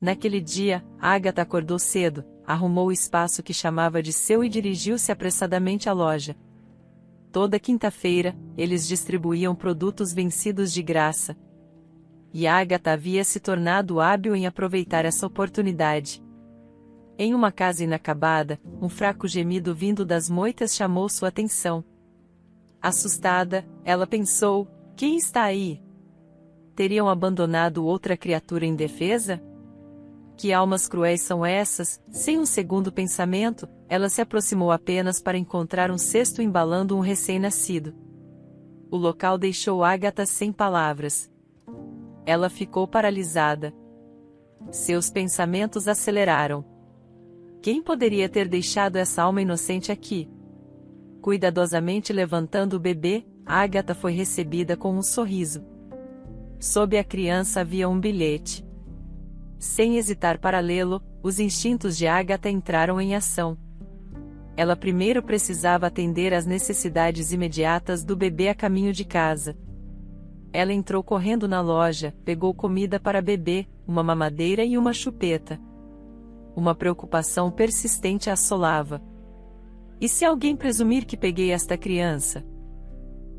Naquele dia, Agatha acordou cedo, arrumou o espaço que chamava de seu e dirigiu-se apressadamente à loja. Toda quinta-feira, eles distribuíam produtos vencidos de graça. E Agatha havia se tornado hábil em aproveitar essa oportunidade. Em uma casa inacabada, um fraco gemido vindo das moitas chamou sua atenção. Assustada, ela pensou: quem está aí? Teriam abandonado outra criatura indefesa? Que almas cruéis são essas? Sem um segundo pensamento, ela se aproximou apenas para encontrar um cesto embalando um recém-nascido. O local deixou Agatha sem palavras. Ela ficou paralisada. Seus pensamentos aceleraram. Quem poderia ter deixado essa alma inocente aqui? Cuidadosamente levantando o bebê, Agatha foi recebida com um sorriso. Sob a criança havia um bilhete. Sem hesitar para lê-lo, os instintos de Agatha entraram em ação. Ela primeiro precisava atender às necessidades imediatas do bebê a caminho de casa. Ela entrou correndo na loja, pegou comida para bebê, uma mamadeira e uma chupeta. Uma preocupação persistente a assolava. E se alguém presumir que peguei esta criança?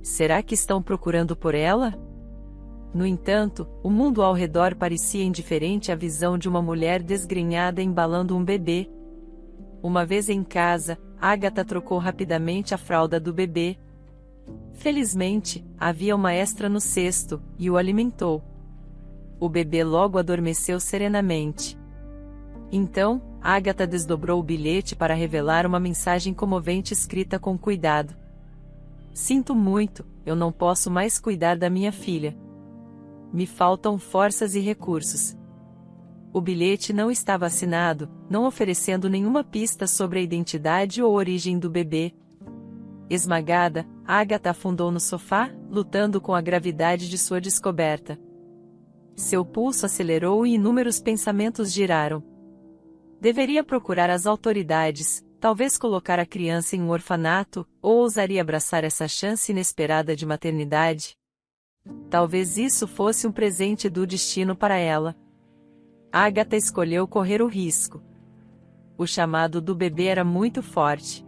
Será que estão procurando por ela? No entanto, o mundo ao redor parecia indiferente à visão de uma mulher desgrenhada embalando um bebê. Uma vez em casa, Agatha trocou rapidamente a fralda do bebê. Felizmente, havia uma extra no cesto, e o alimentou. O bebê logo adormeceu serenamente. Então, Agatha desdobrou o bilhete para revelar uma mensagem comovente escrita com cuidado. Sinto muito, eu não posso mais cuidar da minha filha. Me faltam forças e recursos. O bilhete não estava assinado, não oferecendo nenhuma pista sobre a identidade ou origem do bebê. Esmagada, Agatha afundou no sofá, lutando com a gravidade de sua descoberta. Seu pulso acelerou e inúmeros pensamentos giraram. Deveria procurar as autoridades, talvez colocar a criança em um orfanato, ou ousaria abraçar essa chance inesperada de maternidade? Talvez isso fosse um presente do destino para ela. Agatha escolheu correr o risco. O chamado do bebê era muito forte.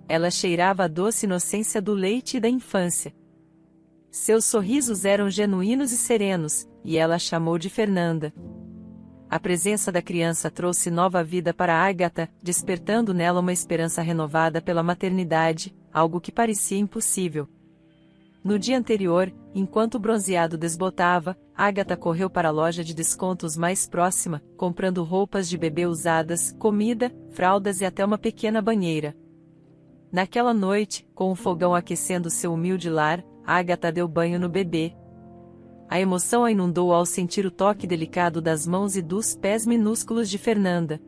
Ela cheirava a doce inocência do leite e da infância. Seus sorrisos eram genuínos e serenos, e ela a chamou de Fernanda. A presença da criança trouxe nova vida para Agatha, despertando nela uma esperança renovada pela maternidade, algo que parecia impossível. No dia anterior, enquanto o bronzeado desbotava, Agatha correu para a loja de descontos mais próxima, comprando roupas de bebê usadas, comida, fraldas e até uma pequena banheira. Naquela noite, com o fogão aquecendo seu humilde lar, Agatha deu banho no bebê. A emoção a inundou ao sentir o toque delicado das mãos e dos pés minúsculos de Fernanda.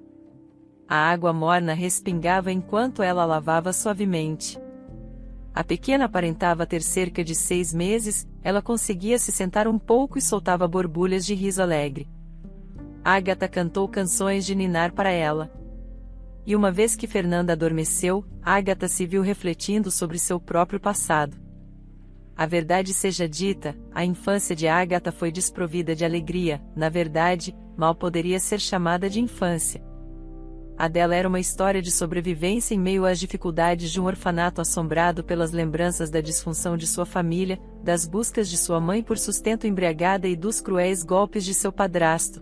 A água morna respingava enquanto ela lavava suavemente. A pequena aparentava ter cerca de 6 meses, ela conseguia se sentar um pouco e soltava borbulhas de riso alegre. Agatha cantou canções de ninar para ela. E uma vez que Fernanda adormeceu, Agatha se viu refletindo sobre seu próprio passado. A verdade seja dita, a infância de Agatha foi desprovida de alegria, na verdade, mal poderia ser chamada de infância. A dela era uma história de sobrevivência em meio às dificuldades de um orfanato assombrado pelas lembranças da disfunção de sua família, das buscas de sua mãe por sustento embriagada e dos cruéis golpes de seu padrasto.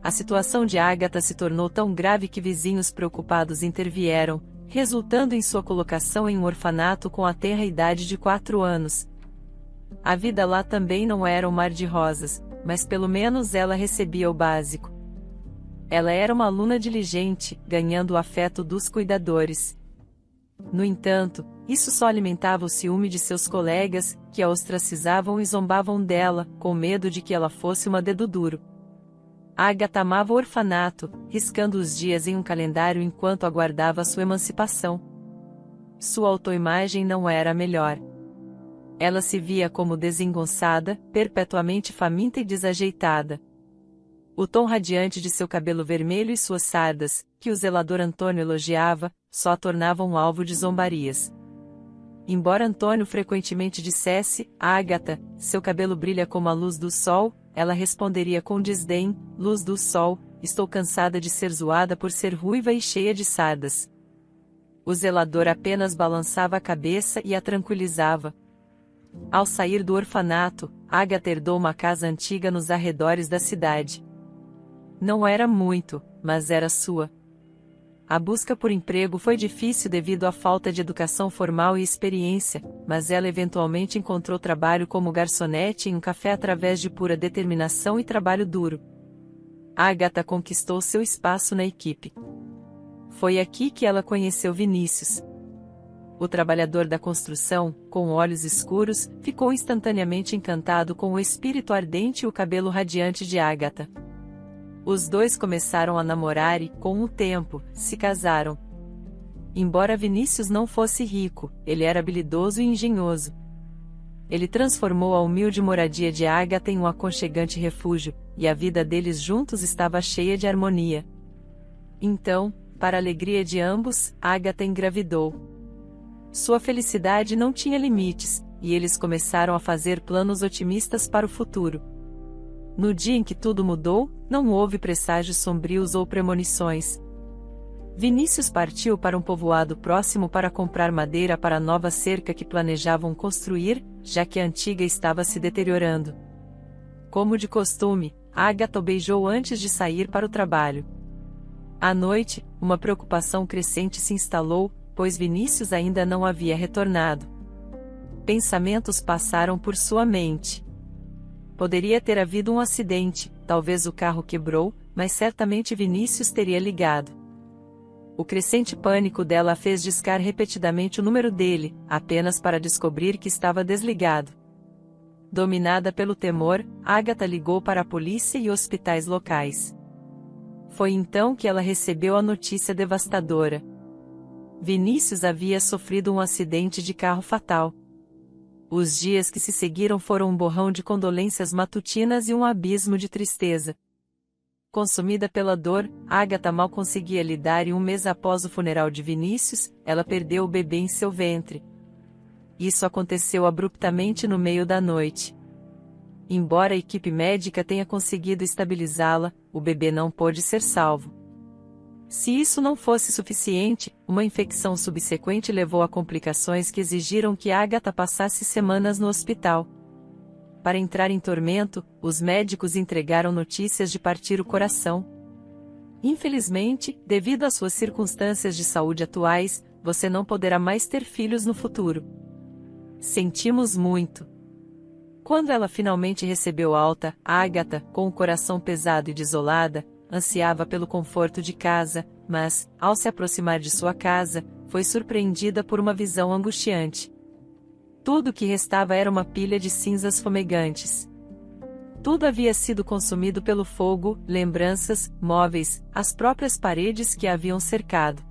A situação de Agatha se tornou tão grave que vizinhos preocupados intervieram, resultando em sua colocação em um orfanato com a tenra idade de 4 anos. A vida lá também não era um mar de rosas, mas pelo menos ela recebia o básico. Ela era uma aluna diligente, ganhando o afeto dos cuidadores. No entanto, isso só alimentava o ciúme de seus colegas, que a ostracizavam e zombavam dela, com medo de que ela fosse uma dedo duro. Agatha amava o orfanato, riscando os dias em um calendário enquanto aguardava sua emancipação. Sua autoimagem não era a melhor. Ela se via como desengonçada, perpetuamente faminta e desajeitada. O tom radiante de seu cabelo vermelho e suas sardas, que o zelador Antônio elogiava, só a tornavam alvo de zombarias. Embora Antônio frequentemente dissesse: Ágata, seu cabelo brilha como a luz do sol, ela responderia com desdém: luz do sol, estou cansada de ser zoada por ser ruiva e cheia de sardas. O zelador apenas balançava a cabeça e a tranquilizava. Ao sair do orfanato, Ágata herdou uma casa antiga nos arredores da cidade. Não era muito, mas era sua. A busca por emprego foi difícil devido à falta de educação formal e experiência, mas ela eventualmente encontrou trabalho como garçonete em um café através de pura determinação e trabalho duro. Ágata conquistou seu espaço na equipe. Foi aqui que ela conheceu Vinícius. O trabalhador da construção, com olhos escuros, ficou instantaneamente encantado com o espírito ardente e o cabelo radiante de Ágata. Os dois começaram a namorar e, com o tempo, se casaram. Embora Vinícius não fosse rico, ele era habilidoso e engenhoso. Ele transformou a humilde moradia de Ágata em um aconchegante refúgio, e a vida deles juntos estava cheia de harmonia. Então, para a alegria de ambos, Ágata engravidou. Sua felicidade não tinha limites, e eles começaram a fazer planos otimistas para o futuro. No dia em que tudo mudou, não houve presságios sombrios ou premonições. Vinícius partiu para um povoado próximo para comprar madeira para a nova cerca que planejavam construir, já que a antiga estava se deteriorando. Como de costume, Ágata o beijou antes de sair para o trabalho. À noite, uma preocupação crescente se instalou, pois Vinícius ainda não havia retornado. Pensamentos passaram por sua mente. Poderia ter havido um acidente, talvez o carro quebrou, mas certamente Vinícius teria ligado. O crescente pânico dela a fez discar repetidamente o número dele, apenas para descobrir que estava desligado. Dominada pelo temor, Ágata ligou para a polícia e hospitais locais. Foi então que ela recebeu a notícia devastadora. Vinícius havia sofrido um acidente de carro fatal. Os dias que se seguiram foram um borrão de condolências matutinas e um abismo de tristeza. Consumida pela dor, Ágata mal conseguia lidar e um mês após o funeral de Vinícius, ela perdeu o bebê em seu ventre. Isso aconteceu abruptamente no meio da noite. Embora a equipe médica tenha conseguido estabilizá-la, o bebê não pôde ser salvo. Se isso não fosse suficiente, uma infecção subsequente levou a complicações que exigiram que Ágata passasse semanas no hospital. Para entrar em tormento, os médicos entregaram notícias de partir o coração. Infelizmente, devido às suas circunstâncias de saúde atuais, você não poderá mais ter filhos no futuro. Sentimos muito. Quando ela finalmente recebeu alta, Ágata, com o coração pesado e desolada, ansiava pelo conforto de casa, mas, ao se aproximar de sua casa, foi surpreendida por uma visão angustiante. Tudo o que restava era uma pilha de cinzas fumegantes. Tudo havia sido consumido pelo fogo, lembranças, móveis, as próprias paredes que a haviam cercado.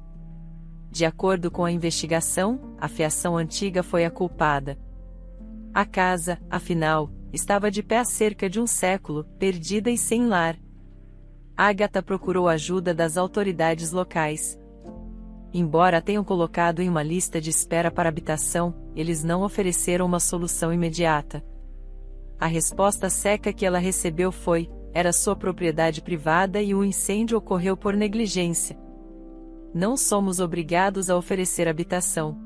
De acordo com a investigação, a fiação antiga foi a culpada. A casa, afinal, estava de pé há cerca de um século, perdida e sem lar. Ágata procurou ajuda das autoridades locais. Embora a tenham colocado em uma lista de espera para habitação, eles não ofereceram uma solução imediata. A resposta seca que ela recebeu foi: era sua propriedade privada e o incêndio ocorreu por negligência. Não somos obrigados a oferecer habitação.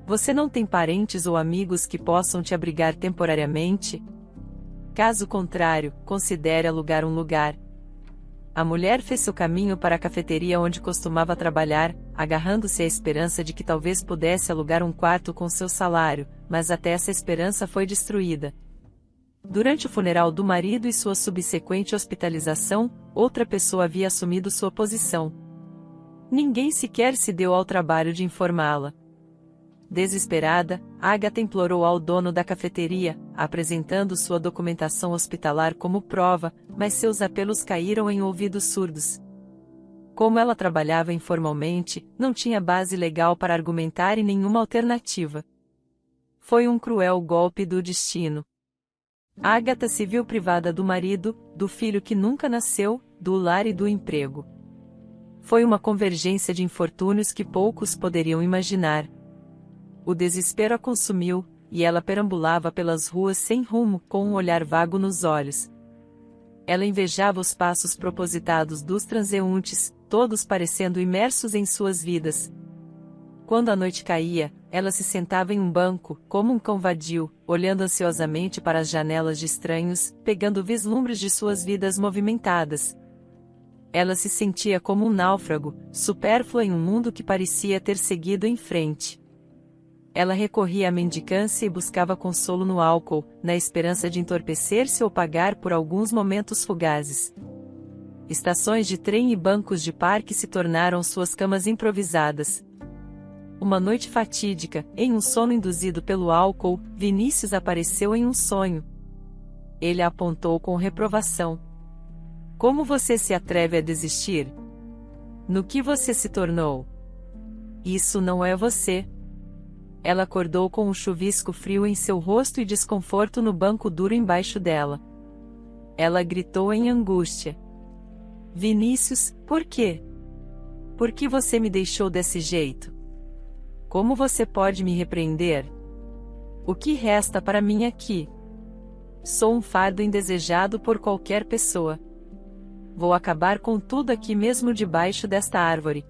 Você não tem parentes ou amigos que possam te abrigar temporariamente? Caso contrário, considere alugar um lugar. A mulher fez seu caminho para a cafeteria onde costumava trabalhar, agarrando-se à esperança de que talvez pudesse alugar um quarto com seu salário, mas até essa esperança foi destruída. Durante o funeral do marido e sua subsequente hospitalização, outra pessoa havia assumido sua posição. Ninguém sequer se deu ao trabalho de informá-la. Desesperada, Ágata implorou ao dono da cafeteria, apresentando sua documentação hospitalar como prova, mas seus apelos caíram em ouvidos surdos. Como ela trabalhava informalmente, não tinha base legal para argumentar e nenhuma alternativa. Foi um cruel golpe do destino. Ágata se viu privada do marido, do filho que nunca nasceu, do lar e do emprego. Foi uma convergência de infortúnios que poucos poderiam imaginar. O desespero a consumiu, e ela perambulava pelas ruas sem rumo, com um olhar vago nos olhos. Ela invejava os passos propositados dos transeuntes, todos parecendo imersos em suas vidas. Quando a noite caía, ela se sentava em um banco, como um cão vadio, olhando ansiosamente para as janelas de estranhos, pegando vislumbres de suas vidas movimentadas. Ela se sentia como um náufrago, supérflua em um mundo que parecia ter seguido em frente. Ela recorria à mendicância e buscava consolo no álcool, na esperança de entorpecer-se ou pagar por alguns momentos fugazes. Estações de trem e bancos de parque se tornaram suas camas improvisadas. Uma noite fatídica, em um sono induzido pelo álcool, Vinícius apareceu em um sonho. Ele a apontou com reprovação. Como você se atreve a desistir? No que você se tornou? Isso não é você. Ela acordou com um chuvisco frio em seu rosto e desconforto no banco duro embaixo dela. Ela gritou em angústia. Vinícius, por quê? Por que você me deixou desse jeito? Como você pode me repreender? O que resta para mim aqui? Sou um fardo indesejado por qualquer pessoa. Vou acabar com tudo aqui mesmo debaixo desta árvore.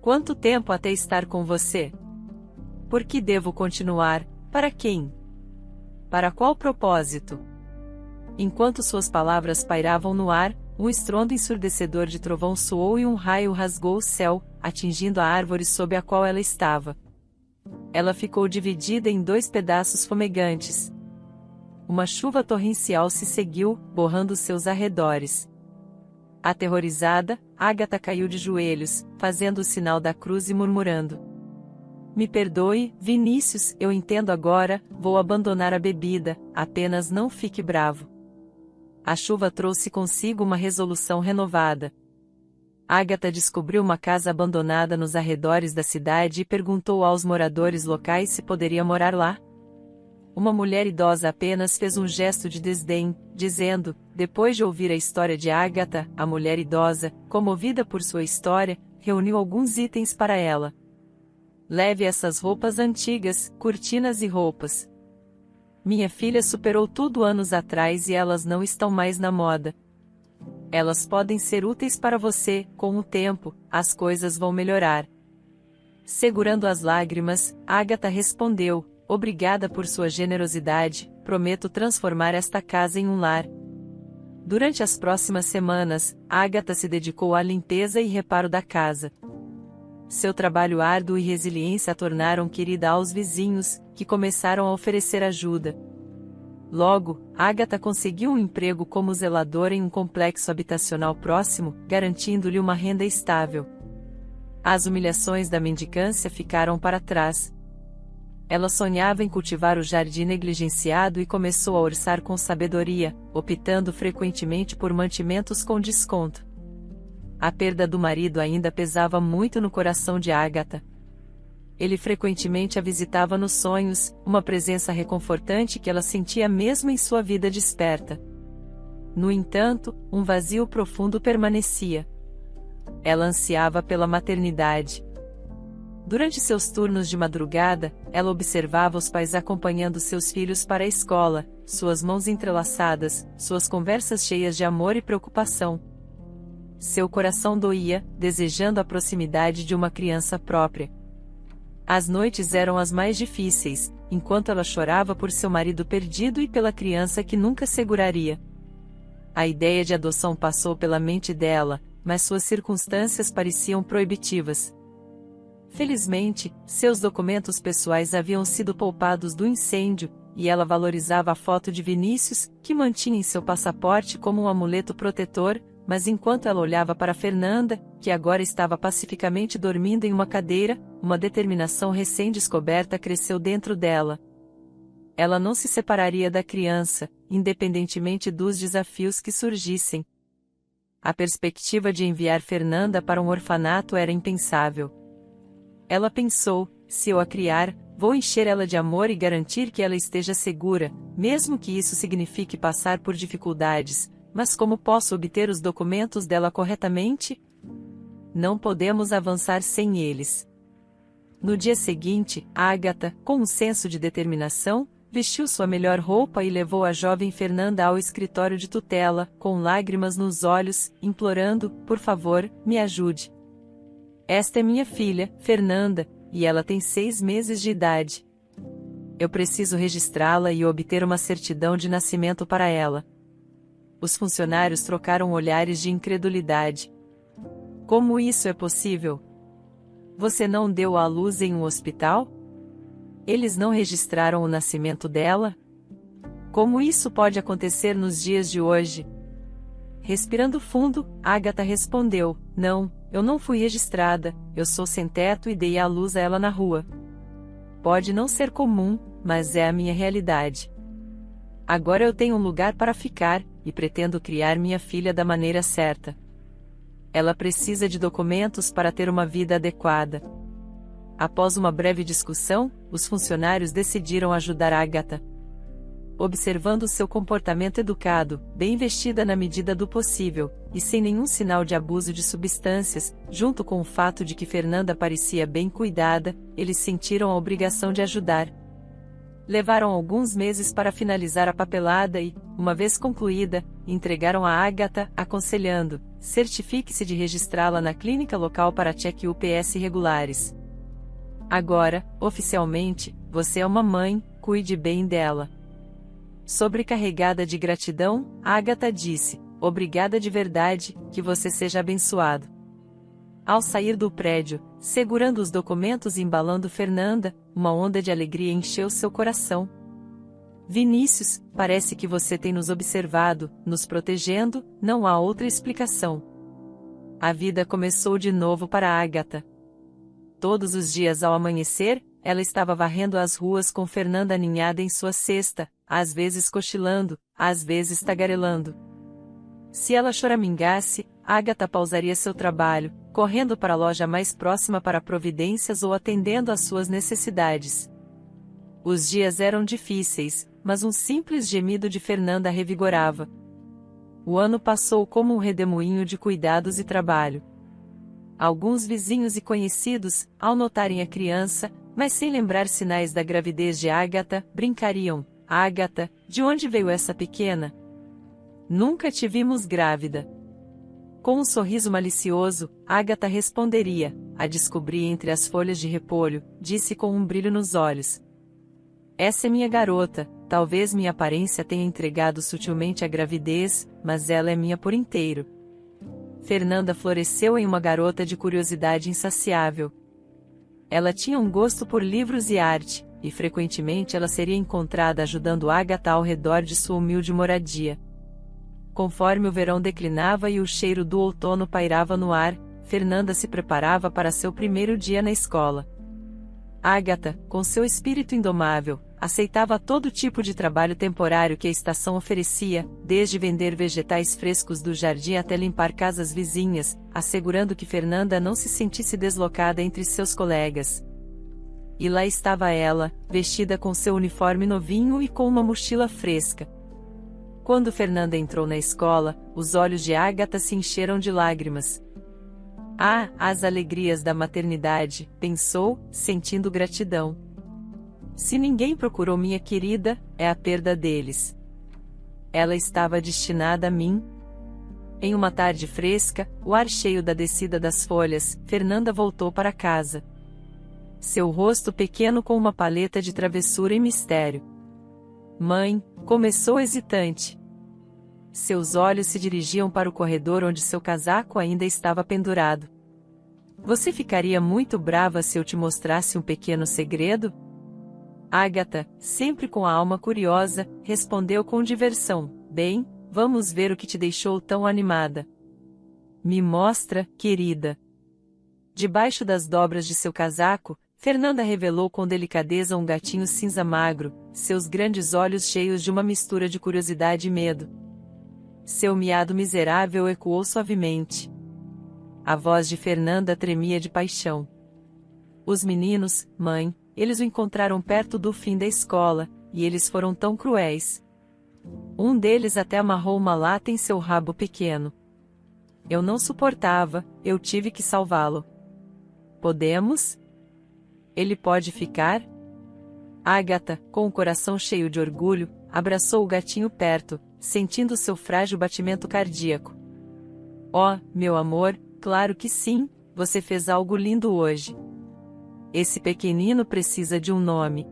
Quanto tempo até estar com você? Por que devo continuar? Para quem? Para qual propósito? Enquanto suas palavras pairavam no ar, um estrondo ensurdecedor de trovão soou e um raio rasgou o céu, atingindo a árvore sob a qual ela estava. Ela ficou dividida em dois pedaços fumegantes. Uma chuva torrencial se seguiu, borrando seus arredores. Aterrorizada, Ágata caiu de joelhos, fazendo o sinal da cruz e murmurando: Me perdoe, Vinícius, eu entendo agora, vou abandonar a bebida, apenas não fique bravo. A chuva trouxe consigo uma resolução renovada. Ágata descobriu uma casa abandonada nos arredores da cidade e perguntou aos moradores locais se poderia morar lá. Uma mulher idosa apenas fez um gesto de desdém, dizendo, depois de ouvir a história de Ágata, a mulher idosa, comovida por sua história, reuniu alguns itens para ela. Leve essas roupas antigas, cortinas e roupas. Minha filha superou tudo anos atrás e elas não estão mais na moda. Elas podem ser úteis para você, com o tempo, as coisas vão melhorar. Segurando as lágrimas, Ágata respondeu, obrigada por sua generosidade, prometo transformar esta casa em um lar. Durante as próximas semanas, Ágata se dedicou à limpeza e reparo da casa. Seu trabalho árduo e resiliência a tornaram querida aos vizinhos, que começaram a oferecer ajuda. Logo, Ágata conseguiu um emprego como zeladora em um complexo habitacional próximo, garantindo-lhe uma renda estável. As humilhações da mendicância ficaram para trás. Ela sonhava em cultivar o jardim negligenciado e começou a orçar com sabedoria, optando frequentemente por mantimentos com desconto. A perda do marido ainda pesava muito no coração de Ágata. Ele frequentemente a visitava nos sonhos, uma presença reconfortante que ela sentia mesmo em sua vida desperta. No entanto, um vazio profundo permanecia. Ela ansiava pela maternidade. Durante seus turnos de madrugada, ela observava os pais acompanhando seus filhos para a escola, suas mãos entrelaçadas, suas conversas cheias de amor e preocupação. Seu coração doía, desejando a proximidade de uma criança própria. As noites eram as mais difíceis, enquanto ela chorava por seu marido perdido e pela criança que nunca seguraria. A ideia de adoção passou pela mente dela, mas suas circunstâncias pareciam proibitivas. Felizmente, seus documentos pessoais haviam sido poupados do incêndio, e ela valorizava a foto de Vinícius, que mantinha em seu passaporte como um amuleto protetor, mas enquanto ela olhava para Fernanda, que agora estava pacificamente dormindo em uma cadeira, uma determinação recém-descoberta cresceu dentro dela. Ela não se separaria da criança, independentemente dos desafios que surgissem. A perspectiva de enviar Fernanda para um orfanato era impensável. Ela pensou, se eu a criar, vou encher ela de amor e garantir que ela esteja segura, mesmo que isso signifique passar por dificuldades. Mas como posso obter os documentos dela corretamente? não podemos avançar sem eles. No dia seguinte, Agatha, com um senso de determinação, vestiu sua melhor roupa e levou a jovem Fernanda ao escritório de tutela, com lágrimas nos olhos, implorando: por favor, me ajude. Esta é minha filha, Fernanda, e ela tem 6 meses de idade. Eu preciso registrá-la e obter uma certidão de nascimento para ela. Os funcionários trocaram olhares de incredulidade. Como isso é possível? Você não deu à luz em um hospital? Eles não registraram o nascimento dela? Como isso pode acontecer nos dias de hoje? Respirando fundo, Agatha respondeu: não, eu não fui registrada, eu sou sem teto e dei à luz a ela na rua. Pode não ser comum, mas é a minha realidade. Agora eu tenho um lugar para ficar, e pretendo criar minha filha da maneira certa. Ela precisa de documentos para ter uma vida adequada. Após uma breve discussão, os funcionários decidiram ajudar Agatha. Observando seu comportamento educado, bem vestida na medida do possível, e sem nenhum sinal de abuso de substâncias, junto com o fato de que Fernanda parecia bem cuidada, eles sentiram a obrigação de ajudar. Levaram alguns meses para finalizar a papelada e, uma vez concluída, entregaram a Agatha, aconselhando: certifique-se de registrá-la na clínica local para check-ups regulares. Agora, oficialmente, você é uma mãe, cuide bem dela. Sobrecarregada de gratidão, Agatha disse: obrigada de verdade, que você seja abençoado. Ao sair do prédio, segurando os documentos e embalando Fernanda, uma onda de alegria encheu seu coração. Vinícius, parece que você tem nos observado, nos protegendo, não há outra explicação. A vida começou de novo para Agatha. Todos os dias ao amanhecer, ela estava varrendo as ruas com Fernanda aninhada em sua cesta, às vezes cochilando, às vezes tagarelando. Se ela choramingasse, Agatha pausaria seu trabalho, correndo para a loja mais próxima para providências ou atendendo às suas necessidades. Os dias eram difíceis, mas um simples gemido de Fernanda a revigorava. O ano passou como um redemoinho de cuidados e trabalho. Alguns vizinhos e conhecidos, ao notarem a criança, mas sem lembrar sinais da gravidez de Agatha, brincariam: Agatha, de onde veio essa pequena? Nunca te vimos grávida. Com um sorriso malicioso, Agatha responderia: a descobri entre as folhas de repolho, disse com um brilho nos olhos. Essa é minha garota, talvez minha aparência tenha entregado sutilmente a gravidez, mas ela é minha por inteiro. Fernanda floresceu em uma garota de curiosidade insaciável. Ela tinha um gosto por livros e arte, e frequentemente ela seria encontrada ajudando Agatha ao redor de sua humilde moradia. Conforme o verão declinava e o cheiro do outono pairava no ar, Fernanda se preparava para seu primeiro dia na escola. Agatha, com seu espírito indomável, aceitava todo tipo de trabalho temporário que a estação oferecia, desde vender vegetais frescos do jardim até limpar casas vizinhas, assegurando que Fernanda não se sentisse deslocada entre seus colegas. E lá estava ela, vestida com seu uniforme novinho e com uma mochila fresca. Quando Fernanda entrou na escola, os olhos de Agatha se encheram de lágrimas. Ah, as alegrias da maternidade, pensou, sentindo gratidão. Se ninguém procurou minha querida, é a perda deles. Ela estava destinada a mim. Em uma tarde fresca, o ar cheio da descida das folhas, Fernanda voltou para casa. Seu rosto pequeno com uma paleta de travessura e mistério. Mãe, começou hesitante. Seus olhos se dirigiam para o corredor onde seu casaco ainda estava pendurado. Você ficaria muito brava se eu te mostrasse um pequeno segredo? Agatha, sempre com a alma curiosa, respondeu com diversão: bem, vamos ver o que te deixou tão animada. Me mostra, querida. Debaixo das dobras de seu casaco, Fernanda revelou com delicadeza um gatinho cinza magro, seus grandes olhos cheios de uma mistura de curiosidade e medo. Seu miado miserável ecoou suavemente. A voz de Fernanda tremia de paixão. Os meninos, mãe, eles o encontraram perto do fim da escola, e eles foram tão cruéis. Um deles até amarrou uma lata em seu rabo pequeno. Eu não suportava, eu tive que salvá-lo. Podemos? Ele pode ficar? Agatha, com o coração cheio de orgulho, abraçou o gatinho perto, sentindo seu frágil batimento cardíaco. Oh, meu amor, claro que sim, você fez algo lindo hoje. Esse pequenino precisa de um nome.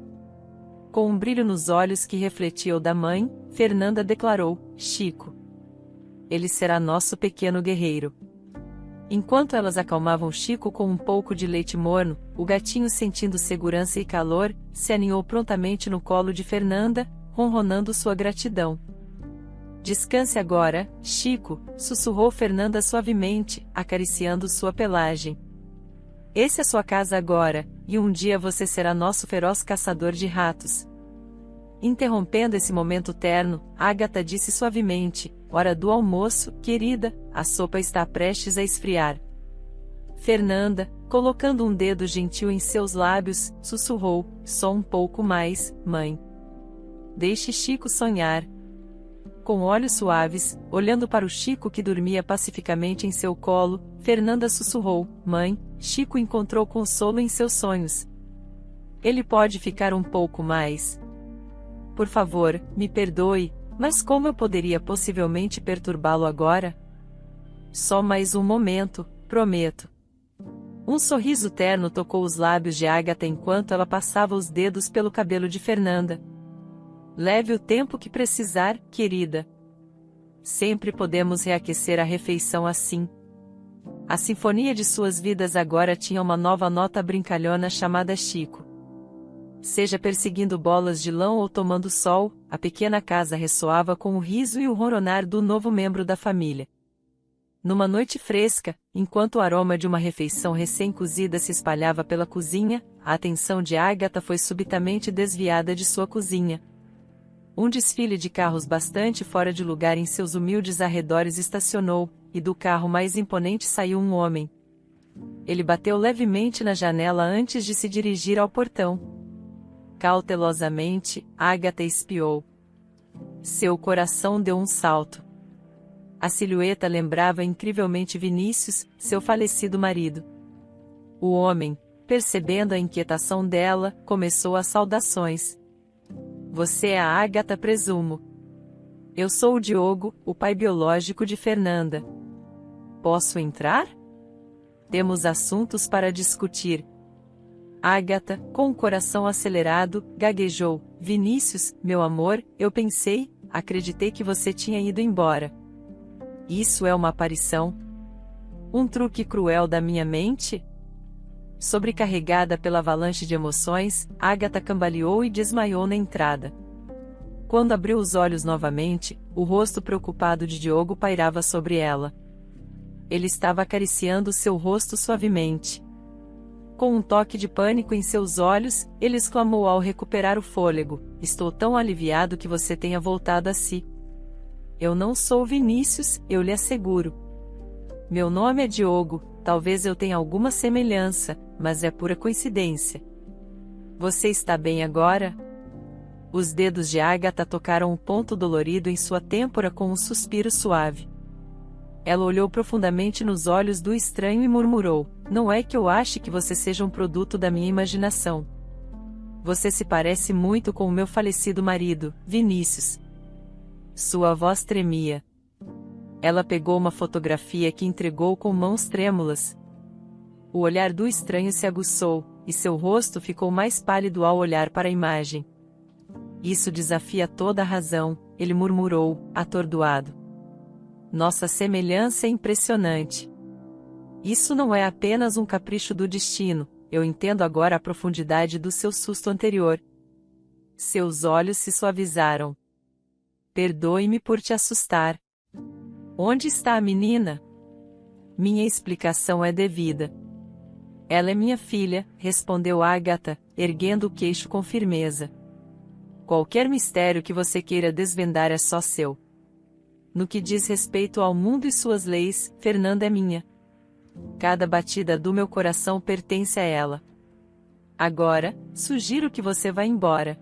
Com um brilho nos olhos que refletia o da mãe, Fernanda declarou: Chico. Ele será nosso pequeno guerreiro. Enquanto elas acalmavam Chico com um pouco de leite morno, o gatinho, sentindo segurança e calor, se aninhou prontamente no colo de Fernanda, ronronando sua gratidão. Descanse agora, Chico, sussurrou Fernanda suavemente, acariciando sua pelagem. Essa é sua casa agora, e um dia você será nosso feroz caçador de ratos. Interrompendo esse momento terno, Agatha disse suavemente: hora do almoço, querida, a sopa está prestes a esfriar. Fernanda, colocando um dedo gentil em seus lábios, sussurrou: só um pouco mais, mãe. Deixe Chico sonhar. Com olhos suaves, olhando para o Chico que dormia pacificamente em seu colo, Fernanda sussurrou: mãe, Chico encontrou consolo em seus sonhos. Ele pode ficar um pouco mais. Por favor, me perdoe, mas como eu poderia possivelmente perturbá-lo agora? Só mais um momento, prometo. Um sorriso terno tocou os lábios de Agatha enquanto ela passava os dedos pelo cabelo de Fernanda. Leve o tempo que precisar, querida. Sempre podemos reaquecer a refeição assim. A sinfonia de suas vidas agora tinha uma nova nota brincalhona chamada Chico. Seja perseguindo bolas de lã ou tomando sol, a pequena casa ressoava com o riso e o ronronar do novo membro da família. Numa noite fresca, enquanto o aroma de uma refeição recém-cozida se espalhava pela cozinha, a atenção de Agatha foi subitamente desviada de sua cozinha. Um desfile de carros bastante fora de lugar em seus humildes arredores estacionou, e do carro mais imponente saiu um homem. Ele bateu levemente na janela antes de se dirigir ao portão. Cautelosamente, Agatha espiou. Seu coração deu um salto. A silhueta lembrava incrivelmente Vinícius, seu falecido marido. O homem, percebendo a inquietação dela, começou as saudações. Você é a Agatha, presumo. Eu sou o Diogo, o pai biológico de Fernanda. Posso entrar? Temos assuntos para discutir. Agatha, com o coração acelerado, gaguejou: Vinícius, meu amor, eu acreditei que você tinha ido embora. Isso é uma aparição? Um truque cruel da minha mente? Sobrecarregada pela avalanche de emoções, Agatha cambaleou e desmaiou na entrada. Quando abriu os olhos novamente, o rosto preocupado de Diogo pairava sobre ela. Ele estava acariciando seu rosto suavemente. Com um toque de pânico em seus olhos, ele exclamou ao recuperar o fôlego: estou tão aliviado que você tenha voltado a si. Eu não sou Vinícius, eu lhe asseguro. Meu nome é Diogo, talvez eu tenha alguma semelhança, mas é pura coincidência. Você está bem agora? Os dedos de Agatha tocaram um ponto dolorido em sua têmpora com um suspiro suave. Ela olhou profundamente nos olhos do estranho e murmurou: não é que eu ache que você seja um produto da minha imaginação. Você se parece muito com o meu falecido marido, Vinícius. Sua voz tremia. Ela pegou uma fotografia que entregou com mãos trêmulas. O olhar do estranho se aguçou, e seu rosto ficou mais pálido ao olhar para a imagem. Isso desafia toda a razão, ele murmurou, atordoado. Nossa semelhança é impressionante. Isso não é apenas um capricho do destino, eu entendo agora a profundidade do seu susto anterior. Seus olhos se suavizaram. Perdoe-me por te assustar. Onde está a menina? Minha explicação é devida. Ela é minha filha, respondeu Agatha, erguendo o queixo com firmeza. Qualquer mistério que você queira desvendar é só seu. No que diz respeito ao mundo e suas leis, Fernanda é minha. Cada batida do meu coração pertence a ela. Agora, sugiro que você vá embora.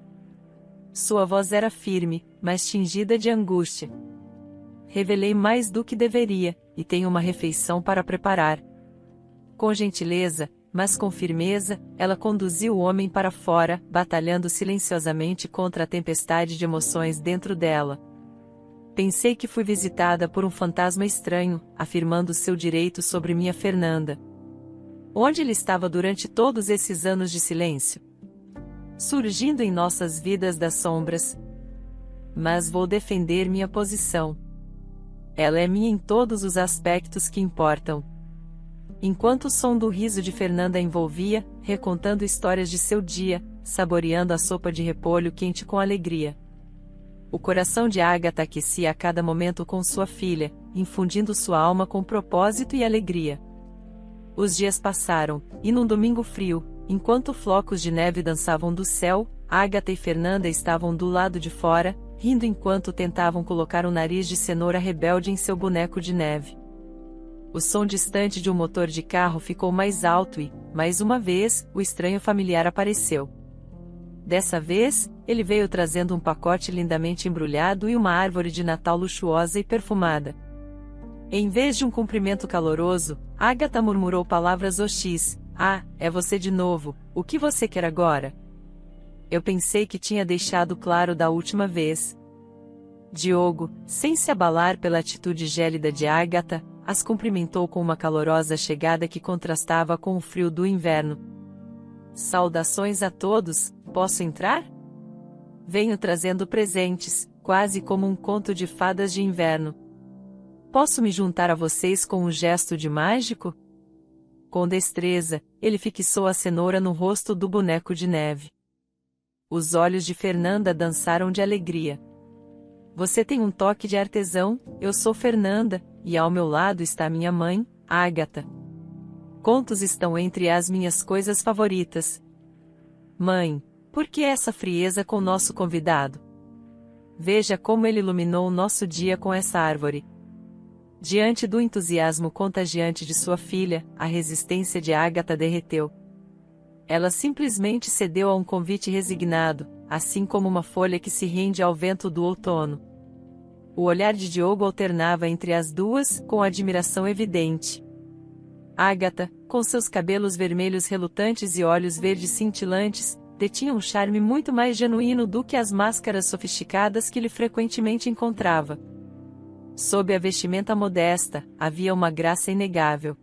Sua voz era firme, mas tingida de angústia. Revelei mais do que deveria, e tenho uma refeição para preparar. Com gentileza, mas com firmeza, ela conduziu o homem para fora, batalhando silenciosamente contra a tempestade de emoções dentro dela. Pensei que fui visitada por um fantasma estranho, afirmando seu direito sobre minha Fernanda. Onde ele estava durante todos esses anos de silêncio? Surgindo em nossas vidas das sombras. Mas vou defender minha posição. Ela é minha em todos os aspectos que importam. Enquanto o som do riso de Fernanda a envolvia, recontando histórias de seu dia, saboreando a sopa de repolho quente com alegria. O coração de Agatha aquecia a cada momento com sua filha, infundindo sua alma com propósito e alegria. Os dias passaram, e num domingo frio, enquanto flocos de neve dançavam do céu, Agatha e Fernanda estavam do lado de fora, rindo enquanto tentavam colocar um nariz de cenoura rebelde em seu boneco de neve. O som distante de um motor de carro ficou mais alto e, mais uma vez, o estranho familiar apareceu. Dessa vez, ele veio trazendo um pacote lindamente embrulhado e uma árvore de Natal luxuosa e perfumada. Em vez de um cumprimento caloroso, Agatha murmurou palavras hostis. Ah, é você de novo, o que você quer agora? Eu pensei que tinha deixado claro da última vez. Diogo, sem se abalar pela atitude gélida de Agatha, as cumprimentou com uma calorosa chegada que contrastava com o frio do inverno. Saudações a todos, posso entrar? Venho trazendo presentes, quase como um conto de fadas de inverno. Posso me juntar a vocês com um gesto de mágico? Com destreza, ele fixou a cenoura no rosto do boneco de neve. Os olhos de Fernanda dançaram de alegria. Você tem um toque de artesão, eu sou Fernanda, e ao meu lado está minha mãe, Agatha. Contos estão entre as minhas coisas favoritas. Mãe, por que essa frieza com nosso convidado? Veja como ele iluminou o nosso dia com essa árvore. Diante do entusiasmo contagiante de sua filha, a resistência de Agatha derreteu. Ela simplesmente cedeu a um convite resignado, assim como uma folha que se rende ao vento do outono. O olhar de Diogo alternava entre as duas, com admiração evidente. Agatha, com seus cabelos vermelhos relutantes e olhos verdes cintilantes, detinha um charme muito mais genuíno do que as máscaras sofisticadas que ele frequentemente encontrava. Sob a vestimenta modesta, havia uma graça inegável.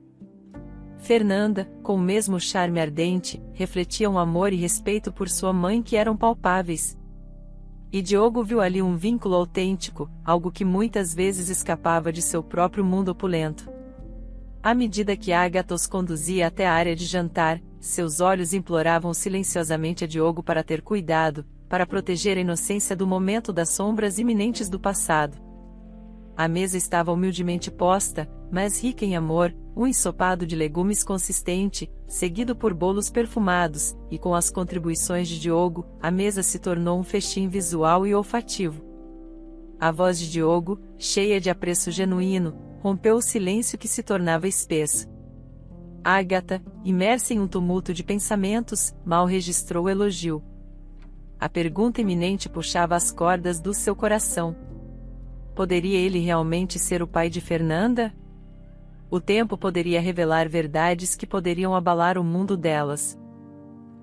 Fernanda, com o mesmo charme ardente, refletia um amor e respeito por sua mãe que eram palpáveis. E Diogo viu ali um vínculo autêntico, algo que muitas vezes escapava de seu próprio mundo opulento. À medida que Agatha os conduzia até a área de jantar, seus olhos imploravam silenciosamente a Diogo para ter cuidado, para proteger a inocência do momento das sombras iminentes do passado. A mesa estava humildemente posta, mas rica em amor, um ensopado de legumes consistente, seguido por bolos perfumados, e com as contribuições de Diogo, a mesa se tornou um festim visual e olfativo. A voz de Diogo, cheia de apreço genuíno, rompeu o silêncio que se tornava espesso. Agatha, imersa em um tumulto de pensamentos, mal registrou o elogio. A pergunta iminente puxava as cordas do seu coração. Poderia ele realmente ser o pai de Fernanda? O tempo poderia revelar verdades que poderiam abalar o mundo delas.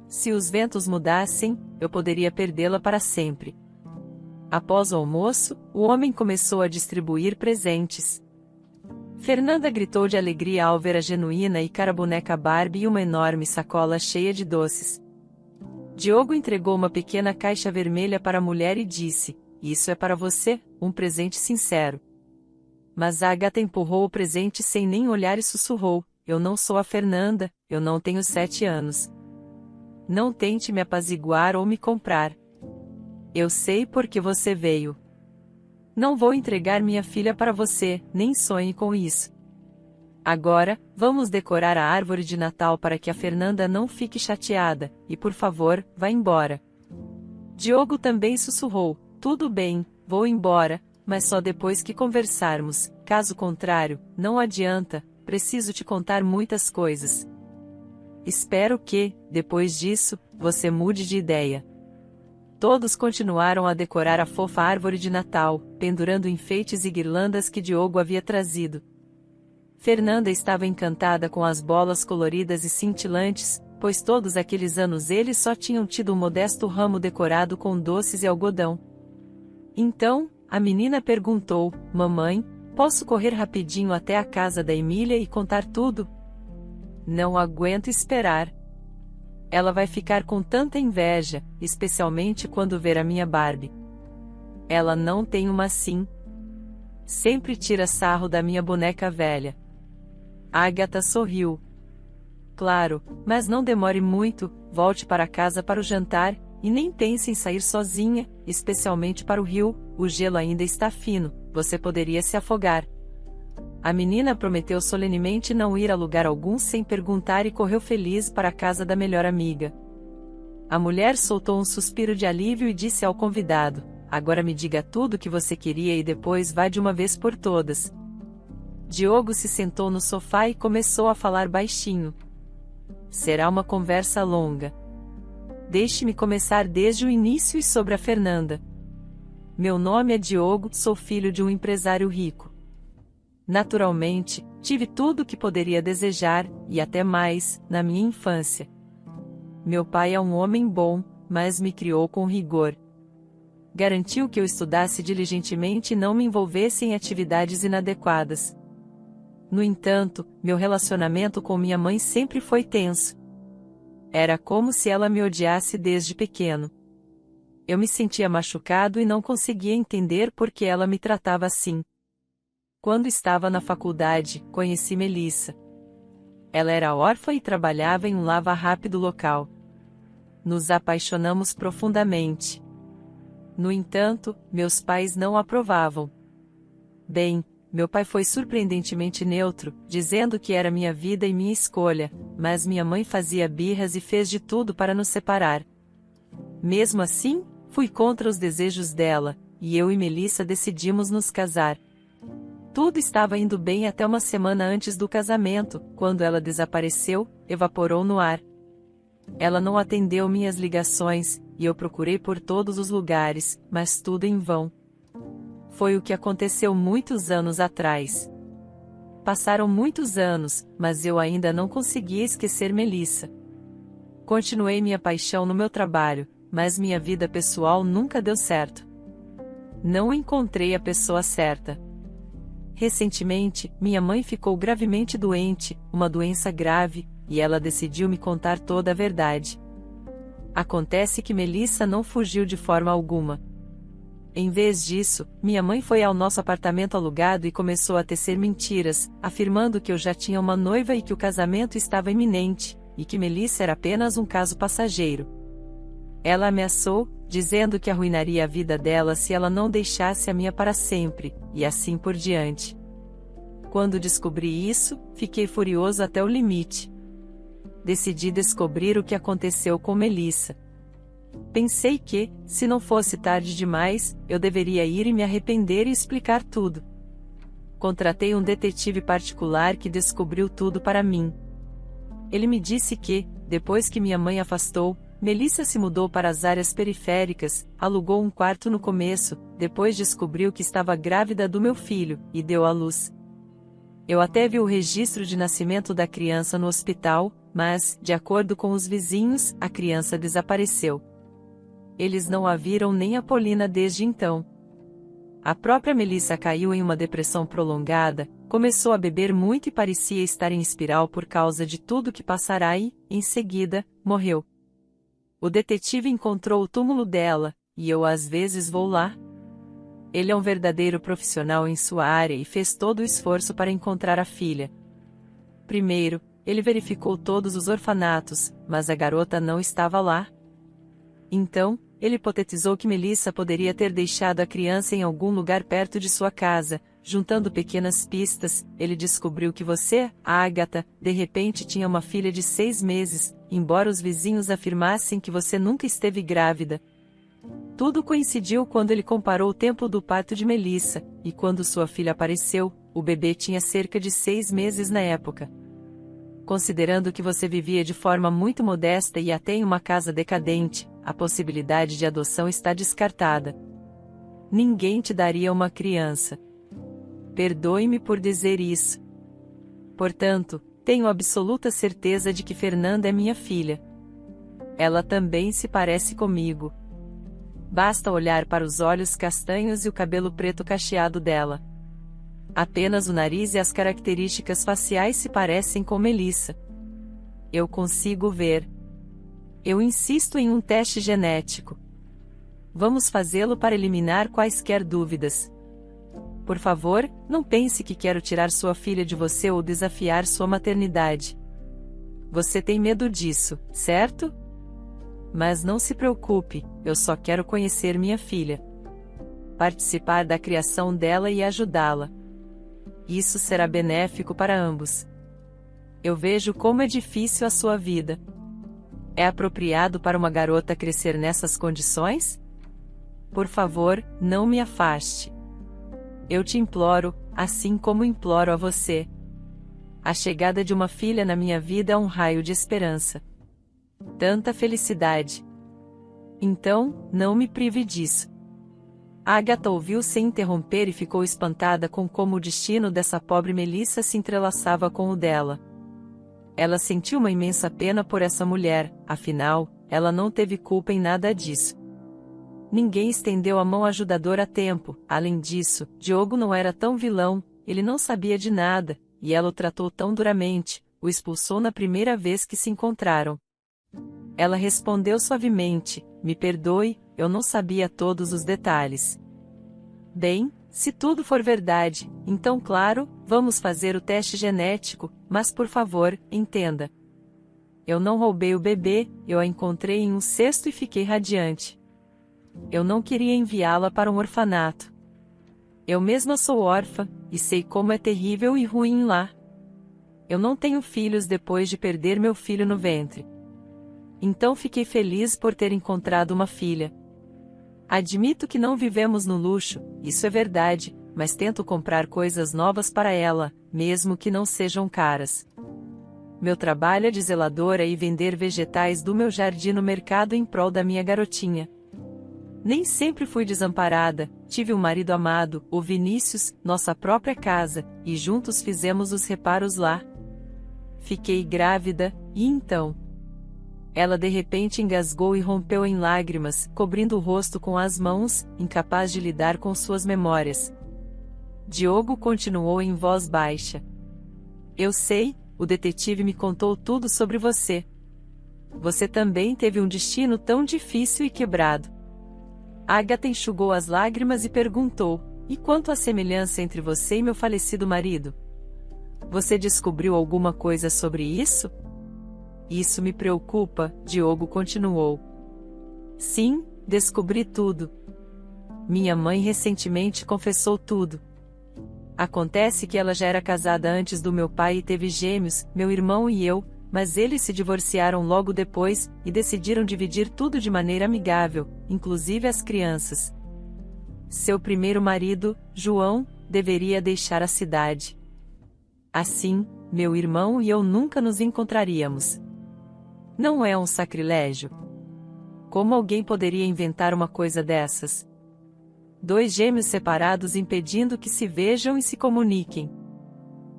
Se os ventos mudassem, eu poderia perdê-la para sempre. Após o almoço, o homem começou a distribuir presentes. Fernanda gritou de alegria ao ver a genuína e cara boneca Barbie e uma enorme sacola cheia de doces. Diogo entregou uma pequena caixa vermelha para a mulher e disse: "Isso é para você, um presente sincero." Mas Agatha empurrou o presente sem nem olhar e sussurrou: "Eu não sou a Fernanda, eu não tenho 7 anos. Não tente me apaziguar ou me comprar. Eu sei por que você veio. Não vou entregar minha filha para você, nem sonhe com isso. Agora, vamos decorar a árvore de Natal para que a Fernanda não fique chateada, e por favor, vá embora." Diogo também sussurrou: "Tudo bem, vou embora, mas só depois que conversarmos, caso contrário, não adianta, preciso te contar muitas coisas. Espero que, depois disso, você mude de ideia." Todos continuaram a decorar a fofa árvore de Natal, pendurando enfeites e guirlandas que Diogo havia trazido. Fernanda estava encantada com as bolas coloridas e cintilantes, pois todos aqueles anos eles só tinham tido um modesto ramo decorado com doces e algodão. Então, a menina perguntou: Mamãe, posso correr rapidinho até a casa da Emília e contar tudo? Não aguento esperar. Ela vai ficar com tanta inveja, especialmente quando ver a minha Barbie. Ela não tem uma assim. Sempre tira sarro da minha boneca velha. Agatha sorriu. Claro, mas não demore muito, volte para casa para o jantar, e nem pense em sair sozinha, especialmente para o rio, o gelo ainda está fino, você poderia se afogar. A menina prometeu solenemente não ir a lugar algum sem perguntar e correu feliz para a casa da melhor amiga. A mulher soltou um suspiro de alívio e disse ao convidado: Agora me diga tudo o que você queria e depois vá de uma vez por todas. Diogo se sentou no sofá e começou a falar baixinho. Será uma conversa longa. Deixe-me começar desde o início e sobre a Fernanda. Meu nome é Diogo, sou filho de um empresário rico. Naturalmente, tive tudo o que poderia desejar, e até mais, na minha infância. Meu pai é um homem bom, mas me criou com rigor. Garantiu que eu estudasse diligentemente e não me envolvesse em atividades inadequadas. No entanto, meu relacionamento com minha mãe sempre foi tenso. Era como se ela me odiasse desde pequeno. Eu me sentia machucado e não conseguia entender por que ela me tratava assim. Quando estava na faculdade, conheci Melissa. Ela era órfã e trabalhava em um lava-rápido local. Nos apaixonamos profundamente. No entanto, meus pais não aprovavam. Bem, meu pai foi surpreendentemente neutro, dizendo que era minha vida e minha escolha, mas minha mãe fazia birras e fez de tudo para nos separar. Mesmo assim, fui contra os desejos dela, e eu e Melissa decidimos nos casar. Tudo estava indo bem até uma semana antes do casamento, quando ela desapareceu, evaporou no ar. Ela não atendeu minhas ligações, e eu procurei por todos os lugares, mas tudo em vão. Foi o que aconteceu muitos anos atrás. Passaram muitos anos, mas eu ainda não conseguia esquecer Melissa. Continuei minha paixão no meu trabalho, mas minha vida pessoal nunca deu certo. Não encontrei a pessoa certa. Recentemente, minha mãe ficou gravemente doente, uma doença grave, e ela decidiu me contar toda a verdade. Acontece que Melissa não fugiu de forma alguma. Em vez disso, minha mãe foi ao nosso apartamento alugado e começou a tecer mentiras, afirmando que eu já tinha uma noiva e que o casamento estava iminente, e que Melissa era apenas um caso passageiro. Ela ameaçou, dizendo que arruinaria a vida dela se ela não deixasse a minha para sempre, e assim por diante. Quando descobri isso, fiquei furioso até o limite. Decidi descobrir o que aconteceu com Melissa. Pensei que, se não fosse tarde demais, eu deveria ir e me arrepender e explicar tudo. Contratei um detetive particular que descobriu tudo para mim. Ele me disse que, depois que minha mãe afastou, Melissa se mudou para as áreas periféricas, alugou um quarto no começo, depois descobriu que estava grávida do meu filho, e deu à luz. Eu até vi o registro de nascimento da criança no hospital, mas, de acordo com os vizinhos, a criança desapareceu. Eles não a viram nem a Paulina desde então. A própria Melissa caiu em uma depressão prolongada, começou a beber muito e parecia estar em espiral por causa de tudo que passara e, em seguida, morreu. O detetive encontrou o túmulo dela, e eu às vezes vou lá. Ele é um verdadeiro profissional em sua área e fez todo o esforço para encontrar a filha. Primeiro, ele verificou todos os orfanatos, mas a garota não estava lá. Então, ele hipotetizou que Melissa poderia ter deixado a criança em algum lugar perto de sua casa. Juntando pequenas pistas, ele descobriu que você, a Agatha, de repente tinha uma filha de 6 meses, embora os vizinhos afirmassem que você nunca esteve grávida. Tudo coincidiu quando ele comparou o tempo do parto de Melissa, e quando sua filha apareceu, o bebê tinha cerca de 6 meses na época. Considerando que você vivia de forma muito modesta e até em uma casa decadente, a possibilidade de adoção está descartada. Ninguém te daria uma criança. Perdoe-me por dizer isso. Portanto, tenho absoluta certeza de que Fernanda é minha filha. Ela também se parece comigo. Basta olhar para os olhos castanhos e o cabelo preto cacheado dela. Apenas o nariz e as características faciais se parecem com Melissa. Eu consigo ver. Eu insisto em um teste genético. Vamos fazê-lo para eliminar quaisquer dúvidas. Por favor, não pense que quero tirar sua filha de você ou desafiar sua maternidade. Você tem medo disso, certo? Mas não se preocupe, eu só quero conhecer minha filha. Participar da criação dela e ajudá-la. Isso será benéfico para ambos. Eu vejo como é difícil a sua vida. É apropriado para uma garota crescer nessas condições? Por favor, não me afaste. Eu te imploro, assim como imploro a você. A chegada de uma filha na minha vida é um raio de esperança. Tanta felicidade. Então, não me prive disso. Agatha ouviu sem interromper e ficou espantada com como o destino dessa pobre Melissa se entrelaçava com o dela. Ela sentiu uma imensa pena por essa mulher, afinal, ela não teve culpa em nada disso. Ninguém estendeu a mão ajudadora a tempo. Além disso, Diogo não era tão vilão, ele não sabia de nada, e ela o tratou tão duramente, o expulsou na primeira vez que se encontraram. Ela respondeu suavemente: me perdoe, eu não sabia todos os detalhes. Bem, se tudo for verdade, então claro, vamos fazer o teste genético, mas por favor, entenda. Eu não roubei o bebê, eu a encontrei em um cesto e fiquei radiante. Eu não queria enviá-la para um orfanato. Eu mesma sou órfã, e sei como é terrível e ruim lá. Eu não tenho filhos depois de perder meu filho no ventre. Então fiquei feliz por ter encontrado uma filha. Admito que não vivemos no luxo, isso é verdade, mas tento comprar coisas novas para ela, mesmo que não sejam caras. Meu trabalho é de zeladora e vender vegetais do meu jardim no mercado em prol da minha garotinha. Nem sempre fui desamparada, tive um marido amado, o Vinícius, nossa própria casa, e juntos fizemos os reparos lá. Fiquei grávida, e então? Ela de repente engasgou e rompeu em lágrimas, cobrindo o rosto com as mãos, incapaz de lidar com suas memórias. Diogo continuou em voz baixa. Eu sei, o detetive me contou tudo sobre você. Você também teve um destino tão difícil e quebrado. Agatha enxugou as lágrimas e perguntou: e quanto à semelhança entre você e meu falecido marido? Você descobriu alguma coisa sobre isso? Isso me preocupa, Diogo continuou. Sim, descobri tudo. Minha mãe recentemente confessou tudo. Acontece que ela já era casada antes do meu pai e teve gêmeos, meu irmão e eu, mas eles se divorciaram logo depois, e decidiram dividir tudo de maneira amigável, inclusive as crianças. Seu primeiro marido, João, deveria deixar a cidade. Assim, meu irmão e eu nunca nos encontraríamos. Não é um sacrilégio? Como alguém poderia inventar uma coisa dessas? 2 gêmeos separados impedindo que se vejam e se comuniquem.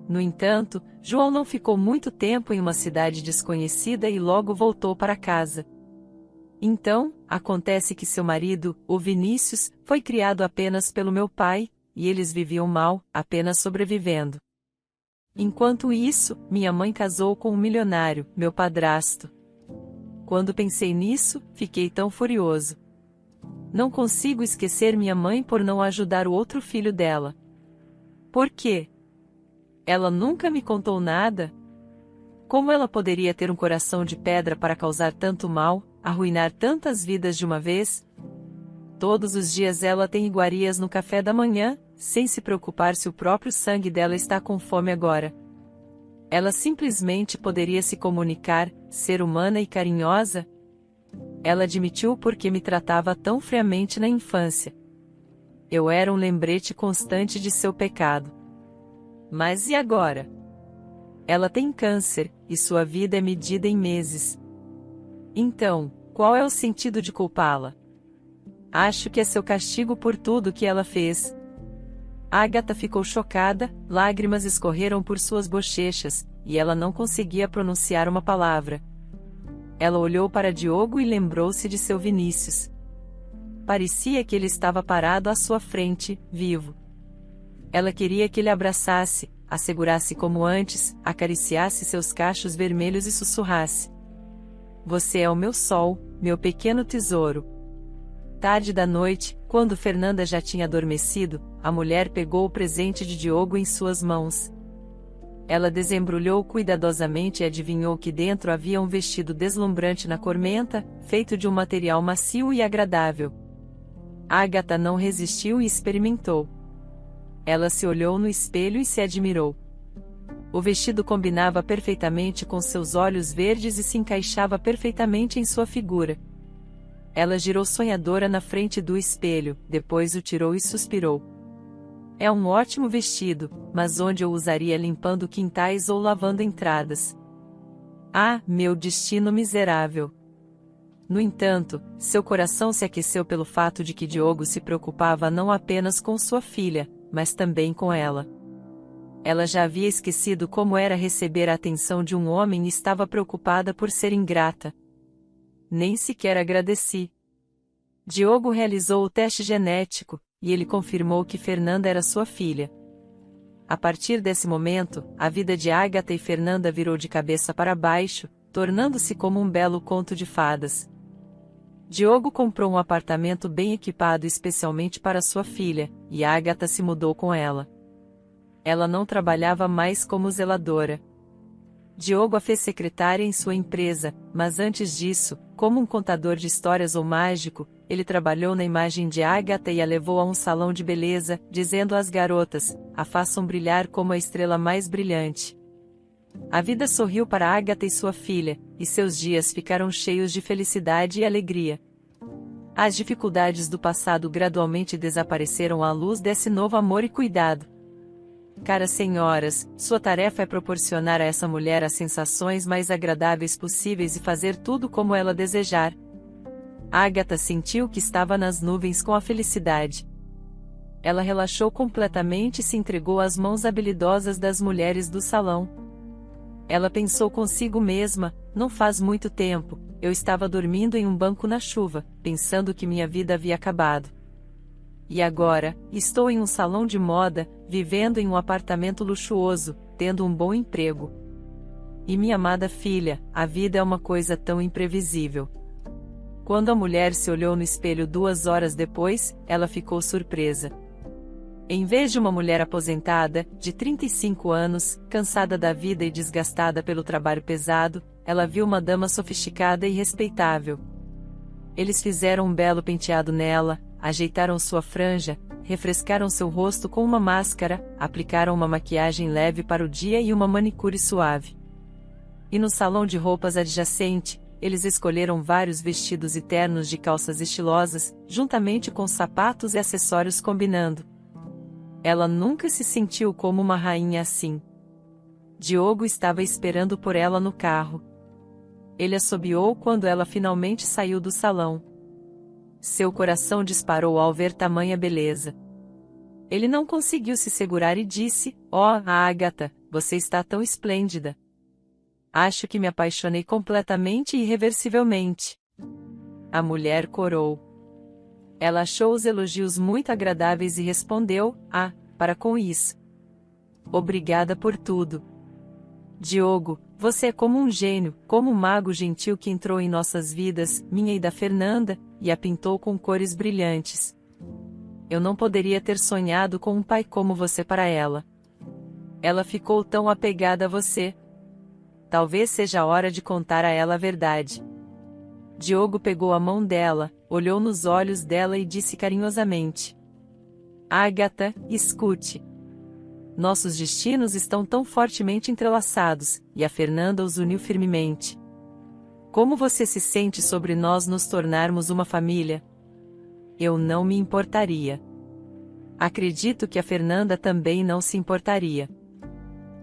No entanto, João não ficou muito tempo em uma cidade desconhecida e logo voltou para casa. Então, acontece que seu marido, o Vinícius, foi criado apenas pelo meu pai, e eles viviam mal, apenas sobrevivendo. Enquanto isso, minha mãe casou com um milionário, meu padrasto. Quando pensei nisso, fiquei tão furioso. Não consigo esquecer minha mãe por não ajudar o outro filho dela. Por quê? Ela nunca me contou nada? Como ela poderia ter um coração de pedra para causar tanto mal, arruinar tantas vidas de uma vez? Todos os dias ela tem iguarias no café da manhã, sem se preocupar se o próprio sangue dela está com fome agora. Ela simplesmente poderia se comunicar, ser humana e carinhosa? Ela admitiu porque me tratava tão friamente na infância. Eu era um lembrete constante de seu pecado. Mas e agora? Ela tem câncer, e sua vida é medida em meses. Então, qual é o sentido de culpá-la? Acho que é seu castigo por tudo que ela fez. Ágata ficou chocada, lágrimas escorreram por suas bochechas, e ela não conseguia pronunciar uma palavra. Ela olhou para Diogo e lembrou-se de seu Vinícius. Parecia que ele estava parado à sua frente, vivo. Ela queria que ele abraçasse, a segurasse como antes, acariciasse seus cachos vermelhos e sussurrasse: "Você é o meu sol, meu pequeno tesouro." Tarde da noite, quando Fernanda já tinha adormecido, a mulher pegou o presente de Diogo em suas mãos. Ela desembrulhou cuidadosamente e adivinhou que dentro havia um vestido deslumbrante na cor menta, feito de um material macio e agradável. Ágata não resistiu e experimentou. Ela se olhou no espelho e se admirou. O vestido combinava perfeitamente com seus olhos verdes e se encaixava perfeitamente em sua figura. Ela girou sonhadora na frente do espelho, depois o tirou e suspirou. "É um ótimo vestido, mas onde eu usaria limpando quintais ou lavando entradas? Ah, meu destino miserável!" No entanto, seu coração se aqueceu pelo fato de que Diogo se preocupava não apenas com sua filha, mas também com ela. Ela já havia esquecido como era receber a atenção de um homem e estava preocupada por ser ingrata. Nem sequer agradeci. Diogo realizou o teste genético, e ele confirmou que Fernanda era sua filha. A partir desse momento, a vida de Ágata e Fernanda virou de cabeça para baixo, tornando-se como um belo conto de fadas. Diogo comprou um apartamento bem equipado especialmente para sua filha, e Ágata se mudou com ela. Ela não trabalhava mais como zeladora. Diogo a fez secretária em sua empresa, mas antes disso, como um contador de histórias ou mágico, ele trabalhou na imagem de Ágata e a levou a um salão de beleza, dizendo às garotas: "A façam brilhar como a estrela mais brilhante." A vida sorriu para Ágata e sua filha, e seus dias ficaram cheios de felicidade e alegria. As dificuldades do passado gradualmente desapareceram à luz desse novo amor e cuidado. Caras senhoras, sua tarefa é proporcionar a essa mulher as sensações mais agradáveis possíveis e fazer tudo como ela desejar. Ágata sentiu que estava nas nuvens com a felicidade. Ela relaxou completamente e se entregou às mãos habilidosas das mulheres do salão. Ela pensou consigo mesma: "Não faz muito tempo, eu estava dormindo em um banco na chuva, pensando que minha vida havia acabado. E agora, estou em um salão de moda, vivendo em um apartamento luxuoso, tendo um bom emprego. E minha amada filha, a vida é uma coisa tão imprevisível." Quando a mulher se olhou no espelho 2 horas depois, ela ficou surpresa. Em vez de uma mulher aposentada, de 35 anos, cansada da vida e desgastada pelo trabalho pesado, ela viu uma dama sofisticada e respeitável. Eles fizeram um belo penteado nela, ajeitaram sua franja, refrescaram seu rosto com uma máscara, aplicaram uma maquiagem leve para o dia e uma manicure suave. E no salão de roupas adjacente, eles escolheram vários vestidos e ternos de calças estilosas, juntamente com sapatos e acessórios combinando. Ela nunca se sentiu como uma rainha assim. Diogo estava esperando por ela no carro. Ele assobiou quando ela finalmente saiu do salão. Seu coração disparou ao ver tamanha beleza. Ele não conseguiu se segurar e disse: "Oh, Ágata, você está tão esplêndida. Acho que me apaixonei completamente e irreversivelmente." A mulher corou. Ela achou os elogios muito agradáveis e respondeu: "Ah, para com isso. Obrigada por tudo. Diogo, você é como um gênio, como um mago gentil que entrou em nossas vidas, minha e da Fernanda, e a pintou com cores brilhantes. Eu não poderia ter sonhado com um pai como você para ela. Ela ficou tão apegada a você. Talvez seja a hora de contar a ela a verdade." Diogo pegou a mão dela, olhou nos olhos dela e disse carinhosamente: "Ágata, escute. Nossos destinos estão tão fortemente entrelaçados, e a Fernanda os uniu firmemente. Como você se sente sobre nós nos tornarmos uma família?" "Eu não me importaria. Acredito que a Fernanda também não se importaria."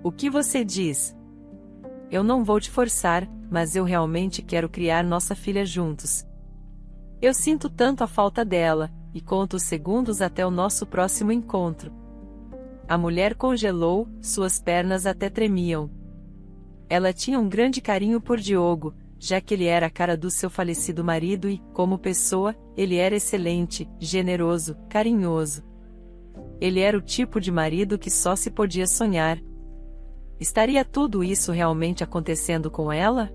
"O que você diz?" "Eu não vou te forçar, mas eu realmente quero criar nossa filha juntos. Eu sinto tanto a falta dela, e conto os segundos até o nosso próximo encontro." A mulher congelou, suas pernas até tremiam. Ela tinha um grande carinho por Diogo, já que ele era a cara do seu falecido marido e, como pessoa, ele era excelente, generoso, carinhoso. Ele era o tipo de marido que só se podia sonhar. Estaria tudo isso realmente acontecendo com ela?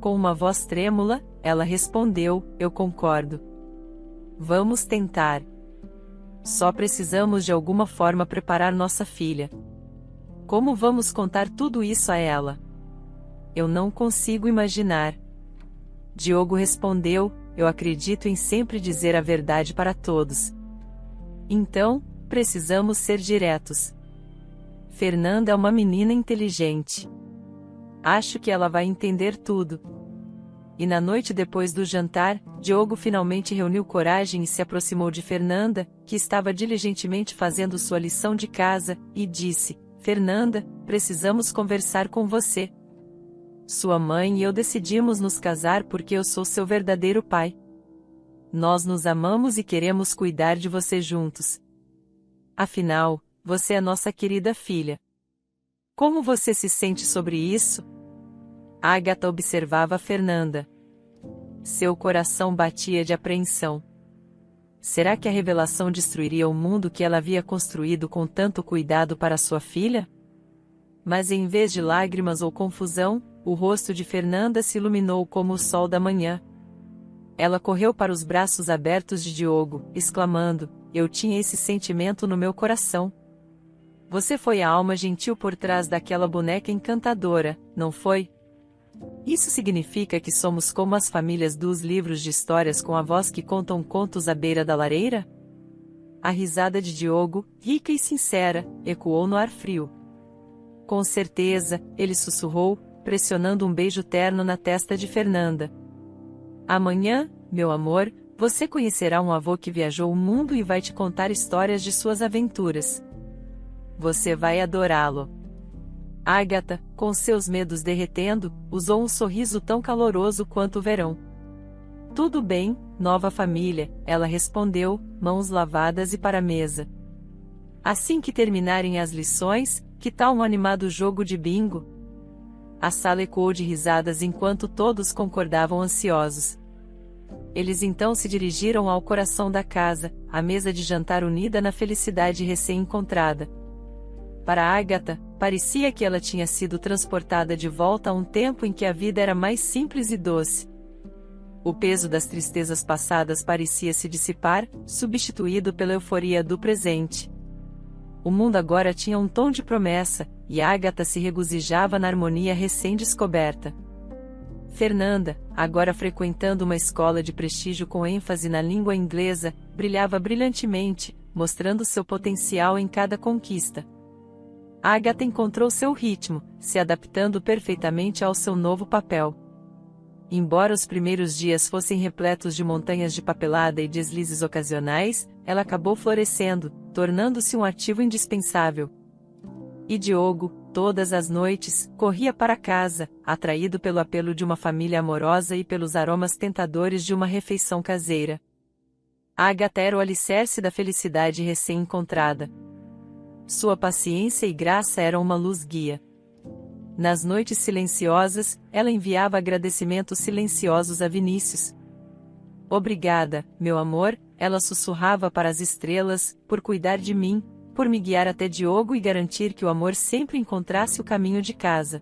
Com uma voz trêmula, ela respondeu: eu concordo. Vamos tentar. Só precisamos de alguma forma preparar nossa filha. Como vamos contar tudo isso a ela? Eu não consigo imaginar. Diogo respondeu: eu acredito em sempre dizer a verdade para todos. Então, precisamos ser diretos. Fernanda é uma menina inteligente. Acho que ela vai entender tudo. E na noite depois do jantar, Diogo finalmente reuniu coragem e se aproximou de Fernanda, que estava diligentemente fazendo sua lição de casa, e disse: Fernanda, precisamos conversar com você. Sua mãe e eu decidimos nos casar porque eu sou seu verdadeiro pai. Nós nos amamos e queremos cuidar de você juntos. Afinal, você é nossa querida filha. Como você se sente sobre isso? Agatha observava Fernanda. Seu coração batia de apreensão. Será que a revelação destruiria o mundo que ela havia construído com tanto cuidado para sua filha? Mas em vez de lágrimas ou confusão, o rosto de Fernanda se iluminou como o sol da manhã. Ela correu para os braços abertos de Diogo, exclamando: eu tinha esse sentimento no meu coração. Você foi a alma gentil por trás daquela boneca encantadora, não foi? Isso significa que somos como as famílias dos livros de histórias com avós que contam contos à beira da lareira? A risada de Diogo, rica e sincera, ecoou no ar frio. Com certeza, ele sussurrou, pressionando um beijo terno na testa de Fernanda. Amanhã, meu amor, você conhecerá um avô que viajou o mundo e vai te contar histórias de suas aventuras. Você vai adorá-lo. Agatha, com seus medos derretendo, usou um sorriso tão caloroso quanto o verão. Tudo bem, nova família, ela respondeu, mãos lavadas e para a mesa. Assim que terminarem as lições, que tal um animado jogo de bingo? A sala ecoou de risadas enquanto todos concordavam ansiosos. Eles então se dirigiram ao coração da casa, a mesa de jantar unida na felicidade recém-encontrada. Para Agatha, parecia que ela tinha sido transportada de volta a um tempo em que a vida era mais simples e doce. O peso das tristezas passadas parecia se dissipar, substituído pela euforia do presente. O mundo agora tinha um tom de promessa, e Agatha se regozijava na harmonia recém-descoberta. Fernanda, agora frequentando uma escola de prestígio com ênfase na língua inglesa, brilhava brilhantemente, mostrando seu potencial em cada conquista. Agatha encontrou seu ritmo, se adaptando perfeitamente ao seu novo papel. Embora os primeiros dias fossem repletos de montanhas de papelada e deslizes ocasionais, ela acabou florescendo, tornando-se um ativo indispensável. E Diogo, todas as noites, corria para casa, atraído pelo apelo de uma família amorosa e pelos aromas tentadores de uma refeição caseira. Agatha era o alicerce da felicidade recém-encontrada. Sua paciência e graça eram uma luz guia. Nas noites silenciosas, ela enviava agradecimentos silenciosos a Vinícius. Obrigada, meu amor, ela sussurrava para as estrelas, por cuidar de mim, por me guiar até Diogo e garantir que o amor sempre encontrasse o caminho de casa.